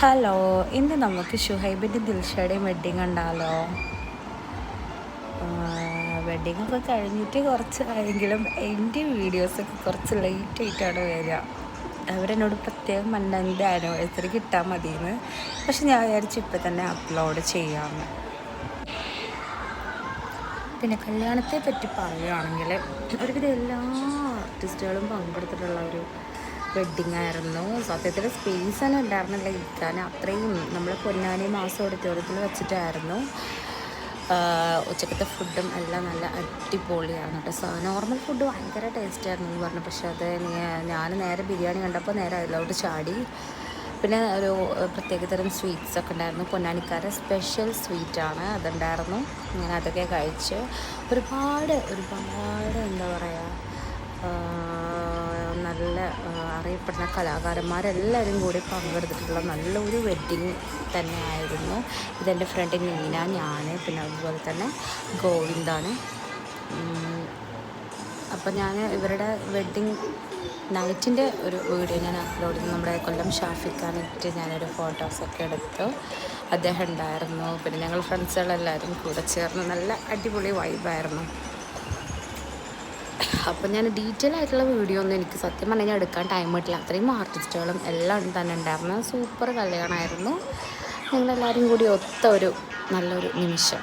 Hello, ഇന്ന് നമുക്ക് ഷുഹൈബിൻ്റെ ദിൽഷയുടെയും wedding ഉണ്ടാലോ. Wedding ഒക്കെ കഴിഞ്ഞിട്ട് കുറച്ചായെങ്കിലും എൻ്റെ വീഡിയോസൊക്കെ കുറച്ച് ലേറ്റ് ആയിട്ടാണ് വരിക. അവരെന്നോട് പ്രത്യേകം എൻ്റെ ആനിവേഴ്സറിക്ക് ഇട്ടാൽ മതിയെന്ന്. പക്ഷെ ഞാൻ വിചാരിച്ചു ഇപ്പം തന്നെ അപ്ലോഡ് ചെയ്യാമെന്ന്. പിന്നെ കല്യാണത്തെ പറ്റി പറയുകയാണെങ്കിൽ ഒരുവിധം എല്ലാ ആർട്ടിസ്റ്റുകളും പങ്കെടുത്തിട്ടുള്ള ഒരു വെഡ്ഡിങ് ആയിരുന്നു. സത്യത്തിൽ സ്പേസ് തന്നെ ഉണ്ടായിരുന്നില്ല ഇരിക്കാൻ. അത്രയും നമ്മൾ പൊന്നാനി മാസം ഓഡിറ്റോറിയത്തിൽ വെച്ചിട്ടായിരുന്നു. ഉച്ചക്കത്തെ ഫുഡും എല്ലാം നല്ല അടിപൊളിയായിരുന്നു കേട്ടോ. നോർമൽ ഫുഡ് ഭയങ്കര ടേസ്റ്റ് ആയിരുന്നു എന്ന് പറഞ്ഞു. പക്ഷെ അത് ഞാൻ നേരെ ബിരിയാണി കണ്ടപ്പോൾ നേരെ അതിലോട്ട് ചാടി. പിന്നെ ഒരു പ്രത്യേകതരം സ്വീറ്റ്സൊക്കെ ഉണ്ടായിരുന്നു. പൊന്നാനിക്കാരുടെ സ്പെഷ്യൽ സ്വീറ്റാണ് അതുണ്ടായിരുന്നു. ഞാൻ അതൊക്കെ കഴിച്ച് ഒരുപാട് എന്താ പറയുക, നല്ല അറിയപ്പെടുന്ന കലാകാരന്മാരെല്ലാവരും കൂടി പങ്കെടുത്തിട്ടുള്ള നല്ലൊരു വെഡ്ഡിങ് തന്നെയായിരുന്നു. ഇതെൻ്റെ ഫ്രണ്ട് നീന, ഞാൻ, പിന്നെ അതുപോലെ തന്നെ ഗോവിന്ദാണ്. അപ്പോൾ ഞാൻ ഇവരുടെ വെഡ്ഡിങ് നൈറ്റിൻ്റെ ഒരു വീഡിയോ ഞാൻ അപ്ലോഡ് ചെയ്തു. നമ്മുടെ കൊല്ലം ഷാഫിഖാനായിട്ട് ഞാനൊരു ഫോട്ടോസൊക്കെ എടുത്തു. അദ്ദേഹം ഉണ്ടായിരുന്നു. പിന്നെ ഞങ്ങൾ ഫ്രണ്ട്സുകളെല്ലാവരും കൂടെ ചേർന്ന് നല്ല അടിപൊളി വൈബായിരുന്നു. അപ്പം ഞാൻ ഡീറ്റെയിൽ ആയിട്ടുള്ള വീഡിയോ ഒന്നും എനിക്ക് സത്യം പറഞ്ഞു കഴിഞ്ഞാൽ എടുക്കാൻ ടൈം കിട്ടില്ല. അത്രയും ആർട്ടിസ്റ്റുകളും എല്ലാം തന്നെ ഉണ്ടായിരുന്നു. സൂപ്പർ കല്യാണമായിരുന്നു. ഞങ്ങളെല്ലാവരും കൂടി ഒത്ത ഒരു നല്ലൊരു നിമിഷം.